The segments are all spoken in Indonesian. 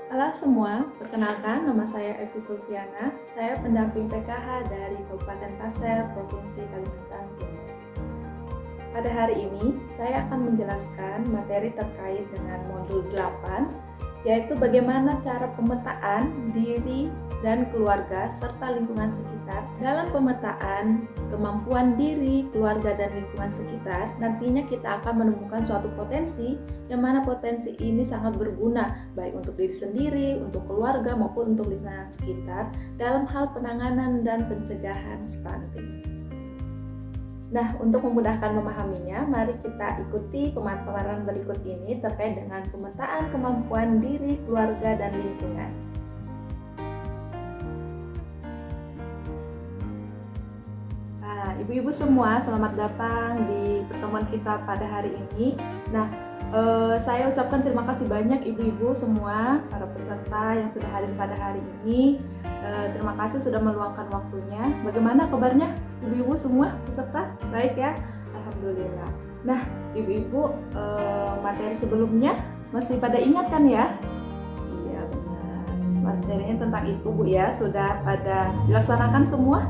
Halo semua, perkenalkan nama saya Evi Sulfiana. Saya pendamping PKH dari Kabupaten Pasir, Provinsi Kalimantan Timur. Pada hari ini, saya akan menjelaskan materi terkait dengan modul 8, yaitu bagaimana cara pemetaan diri dan keluarga serta lingkungan sekitar. Dalam pemetaan kemampuan diri, keluarga, dan lingkungan sekitar, nantinya kita akan menemukan suatu potensi yang mana potensi ini sangat berguna baik untuk diri sendiri, untuk keluarga, maupun untuk lingkungan sekitar dalam hal penanganan dan pencegahan stunting. Nah, untuk memudahkan memahaminya, mari kita ikuti pemaparan berikut ini terkait dengan pemetaan kemampuan diri, keluarga, dan lingkungan. Nah, ibu-ibu semua, selamat datang di pertemuan kita pada hari ini. Nah, saya ucapkan terima kasih banyak ibu-ibu semua, para peserta yang sudah hadir pada hari ini. Terima kasih sudah meluangkan waktunya. Bagaimana kabarnya ibu-ibu semua peserta? Baik ya? Alhamdulillah. Nah, ibu-ibu, materi sebelumnya masih pada ingat kan ya? Iya benar. Materinya tentang itu Bu ya, sudah pada dilaksanakan semua?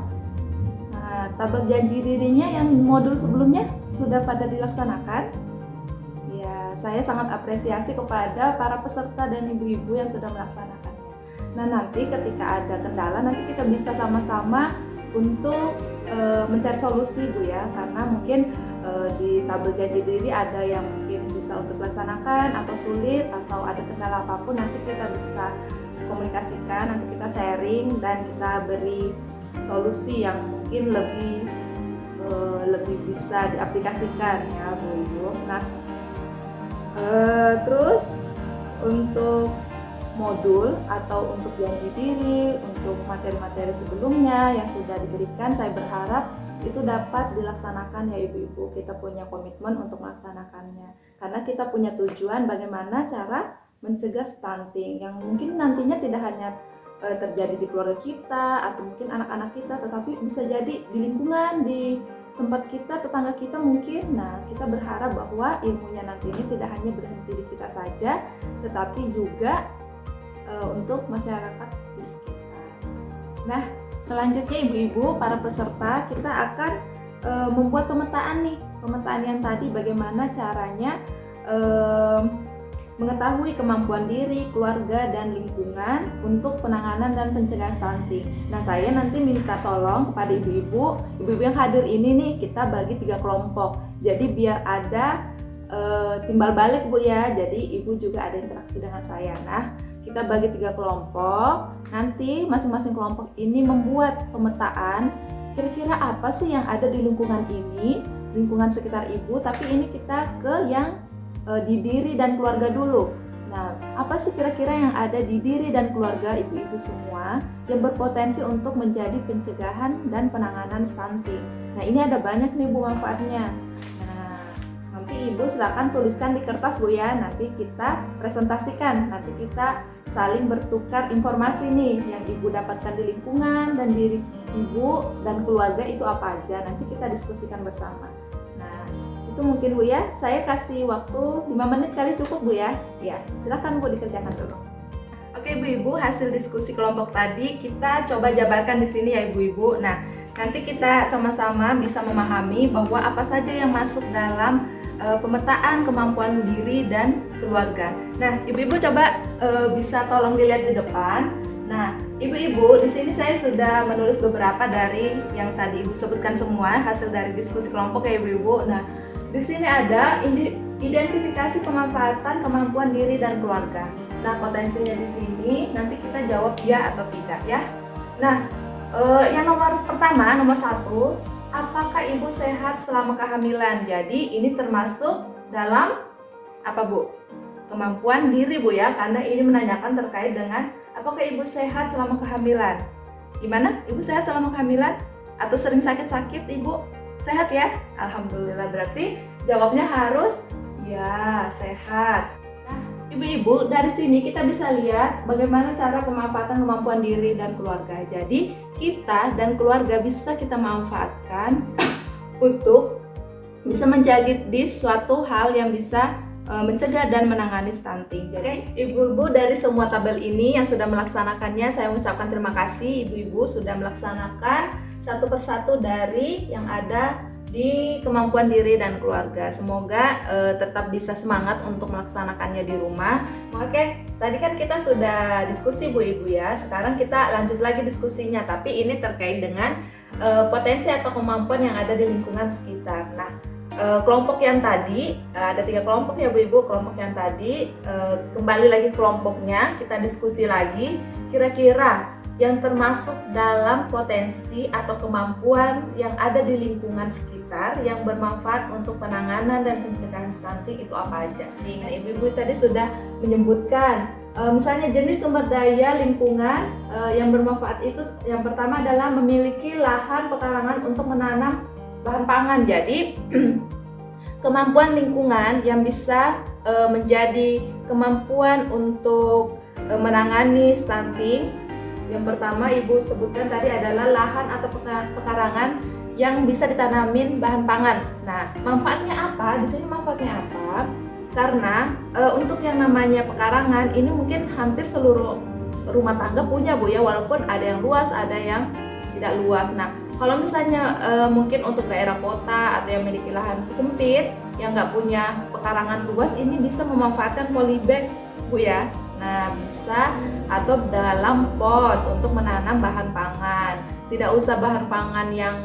Nah, tabel janji dirinya yang modul sebelumnya sudah pada dilaksanakan? Saya sangat apresiasi kepada para peserta dan ibu-ibu yang sudah melaksanakannya. Nah, nanti ketika ada kendala, nanti kita bisa sama-sama untuk mencari solusi Bu ya, karena mungkin di tabel janji diri ada yang mungkin susah untuk dilaksanakan atau sulit atau ada kendala apapun, nanti kita bisa komunikasikan, nanti kita sharing dan kita beri solusi yang mungkin lebih bisa diaplikasikan ya Bu Ibu. Nah, terus untuk modul atau untuk janji diri, untuk materi-materi sebelumnya yang sudah diberikan, saya berharap itu dapat dilaksanakan ya ibu-ibu. Kita punya komitmen untuk melaksanakannya karena kita punya tujuan bagaimana cara mencegah stunting yang mungkin nantinya tidak hanya terjadi di keluarga kita atau mungkin anak-anak kita, tetapi bisa jadi di lingkungan, di tempat kita, tetangga kita mungkin. Nah, kita berharap bahwa ilmunya nanti ini tidak hanya berhenti di kita saja, tetapi juga untuk masyarakat di sekitar. Nah, selanjutnya ibu-ibu, para peserta, kita akan membuat pemetaan nih. Pemetaan yang tadi bagaimana caranya mengetahui kemampuan diri, keluarga, dan lingkungan untuk penanganan dan pencegahan stunting. Nah, saya nanti minta tolong kepada ibu-ibu yang hadir ini nih, kita bagi 3 kelompok. Jadi biar ada timbal balik Bu ya, jadi ibu juga ada interaksi dengan saya. Nah, kita bagi 3 kelompok, nanti masing-masing kelompok ini membuat pemetaan kira-kira apa sih yang ada di lingkungan ini, lingkungan sekitar ibu, tapi ini kita ke yang di diri dan keluarga dulu. Nah, apa sih kira-kira yang ada di diri dan keluarga ibu-ibu semua yang berpotensi untuk menjadi pencegahan dan penanganan stunting? Nah, ini ada banyak nih Bu manfaatnya. Nah, nanti ibu silakan tuliskan di kertas Bu ya. Nanti kita presentasikan. Nanti kita saling bertukar informasi nih yang ibu dapatkan di lingkungan dan diri ibu dan keluarga itu apa aja. Nanti kita diskusikan bersama. Itu mungkin Bu ya, saya kasih waktu 5 menit kali cukup Bu ya. Ya, silakan Bu dikerjakan dulu. Oke ibu-ibu, hasil diskusi kelompok tadi kita coba jabarkan di sini ya ibu-ibu. Nah, nanti kita sama-sama bisa memahami bahwa apa saja yang masuk dalam pemetaan kemampuan diri dan keluarga. Nah, ibu-ibu coba bisa tolong dilihat di depan. Nah, ibu-ibu, di sini saya sudah menulis beberapa dari yang tadi ibu sebutkan semua hasil dari diskusi kelompok ya ibu-ibu. Nah, di sini ada identifikasi pemanfaatan kemampuan diri dan keluarga. Nah, potensinya di sini nanti kita jawab ya atau tidak ya. Nah, yang nomor pertama, nomor 1, apakah ibu sehat selama kehamilan? Jadi ini termasuk dalam apa Bu? Kemampuan diri Bu ya, karena ini menanyakan terkait dengan apakah ibu sehat selama kehamilan. Gimana? Ibu sehat selama kehamilan? Atau sering sakit-sakit ibu? Sehat ya? Alhamdulillah, berarti jawabnya harus ya, sehat. Nah, ibu-ibu, dari sini kita bisa lihat bagaimana cara pemanfaatan kemampuan diri dan keluarga. Jadi, kita dan keluarga bisa kita manfaatkan untuk bisa menjadi suatu hal yang bisa mencegah dan menangani stunting. Jadi ibu-ibu dari semua tabel ini yang sudah melaksanakannya, saya mengucapkan terima kasih ibu-ibu sudah melaksanakan satu persatu dari yang ada di kemampuan diri dan keluarga. Semoga tetap bisa semangat untuk melaksanakannya di rumah. Oke, tadi kan kita sudah diskusi Bu Ibu ya. Sekarang kita lanjut lagi diskusinya, tapi ini terkait dengan potensi atau kemampuan yang ada di lingkungan sekitar. Nah, kelompok yang tadi ada 3 kelompok ya Bu Ibu. Kelompok yang tadi kembali lagi kelompoknya, kita diskusi lagi kira-kira yang termasuk dalam potensi atau kemampuan yang ada di lingkungan sekitar yang bermanfaat untuk penanganan dan pencegahan stunting itu apa aja. Nah, ibu-ibu tadi sudah menyebutkan misalnya jenis sumber daya lingkungan yang bermanfaat itu yang pertama adalah memiliki lahan pekarangan untuk menanam bahan pangan. Jadi kemampuan lingkungan yang bisa menjadi kemampuan untuk menangani stunting, yang pertama ibu sebutkan tadi adalah lahan atau pekarangan yang bisa ditanamin bahan pangan. Nah, manfaatnya apa? Di sini manfaatnya apa? Karena untuk yang namanya pekarangan ini mungkin hampir seluruh rumah tangga punya Bu ya, walaupun ada yang luas, ada yang tidak luas. Nah, kalau misalnya mungkin untuk daerah kota atau yang memiliki lahan sempit yang nggak punya pekarangan luas, ini bisa memanfaatkan polybag Bu ya. Nah, bisa atau dalam pot untuk menanam bahan pangan. Tidak usah bahan pangan yang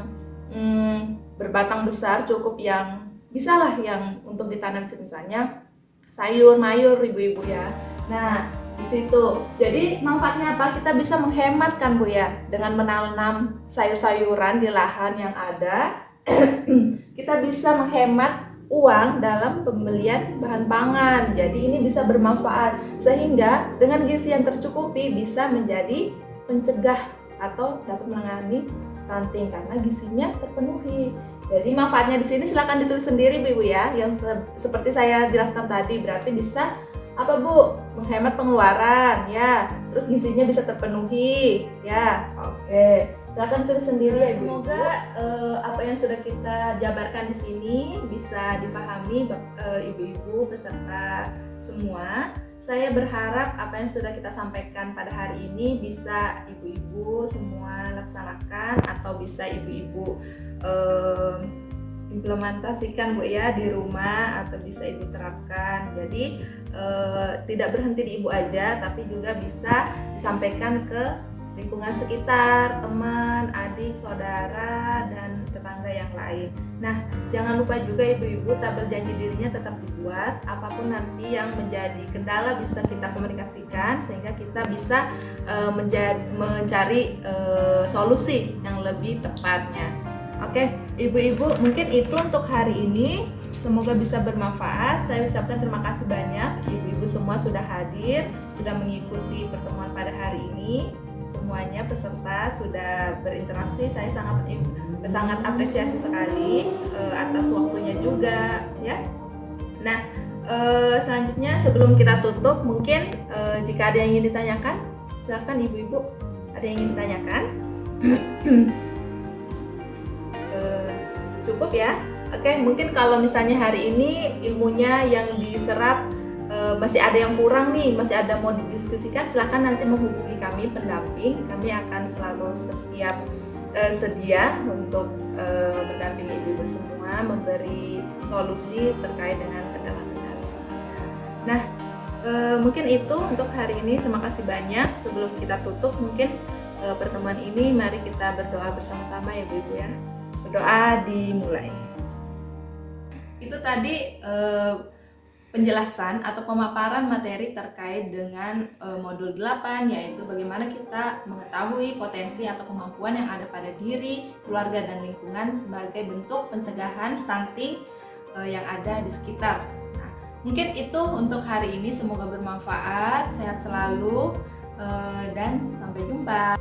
berbatang besar, cukup yang bisalah yang untuk ditanam misalnya sayur mayur ibu-ibu ya. Nah, di situ. Jadi manfaatnya apa? Kita bisa menghemat kan Bu ya, dengan menanam sayur-sayuran di lahan yang ada. Kita bisa menghemat uang dalam pembelian bahan pangan. Jadi ini bisa bermanfaat sehingga dengan gizi yang tercukupi bisa menjadi pencegah atau dapat menangani stunting karena gizinya terpenuhi. Jadi manfaatnya di sini silakan ditulis sendiri Bu ya. Yang seperti saya jelaskan tadi, berarti bisa apa Bu? Menghemat pengeluaran ya, terus gizinya bisa terpenuhi ya. Oke, silakan tulis sendiri ya Bu. Semoga apa yang sudah kita jabarkan di sini bisa dipahami ibu-ibu beserta semua. Saya berharap apa yang sudah kita sampaikan pada hari ini bisa ibu-ibu semua laksanakan atau bisa ibu-ibu implementasikan Bu ya di rumah atau bisa ibu terapkan. Jadi tidak berhenti di ibu aja, tapi juga bisa disampaikan ke lingkungan sekitar, teman, adik, saudara, dan tetangga yang lain. Nah, jangan lupa juga ibu-ibu tabel janji dirinya tetap dibuat. Apapun nanti yang menjadi kendala bisa kita komunikasikan sehingga kita bisa mencari solusi yang lebih tepatnya. Oke, ibu-ibu, mungkin itu untuk hari ini. Semoga bisa bermanfaat. Saya ucapkan terima kasih banyak. Ibu-ibu semua sudah hadir, sudah mengikuti pertemuan pada hari ini. Semuanya peserta sudah berinteraksi. Saya sangat apresiasi sekali atas waktunya juga, ya. Nah, selanjutnya sebelum kita tutup, mungkin jika ada yang ingin ditanyakan, silakan ibu-ibu. Ada yang ingin ditanyakan? Cukup ya. Oke, mungkin kalau misalnya hari ini ilmunya yang diserap masih ada yang kurang nih, masih ada mau didiskusikan, silakan nanti menghubungi kami pendamping. Kami akan selalu sedia untuk mendampingi ibu-ibu semua, memberi solusi terkait dengan kendala-kendala. Nah, mungkin itu untuk hari ini. Terima kasih banyak. Sebelum kita tutup, mungkin pertemuan ini mari kita berdoa bersama-sama ya ibu-ibu ya. Berdoa dimulai. Itu tadi penjelasan atau pemaparan materi terkait dengan modul 8, yaitu bagaimana kita mengetahui potensi atau kemampuan yang ada pada diri, keluarga, dan lingkungan sebagai bentuk pencegahan stunting yang ada di sekitar. Nah, mungkin itu untuk hari ini. Semoga bermanfaat, sehat selalu, dan sampai jumpa.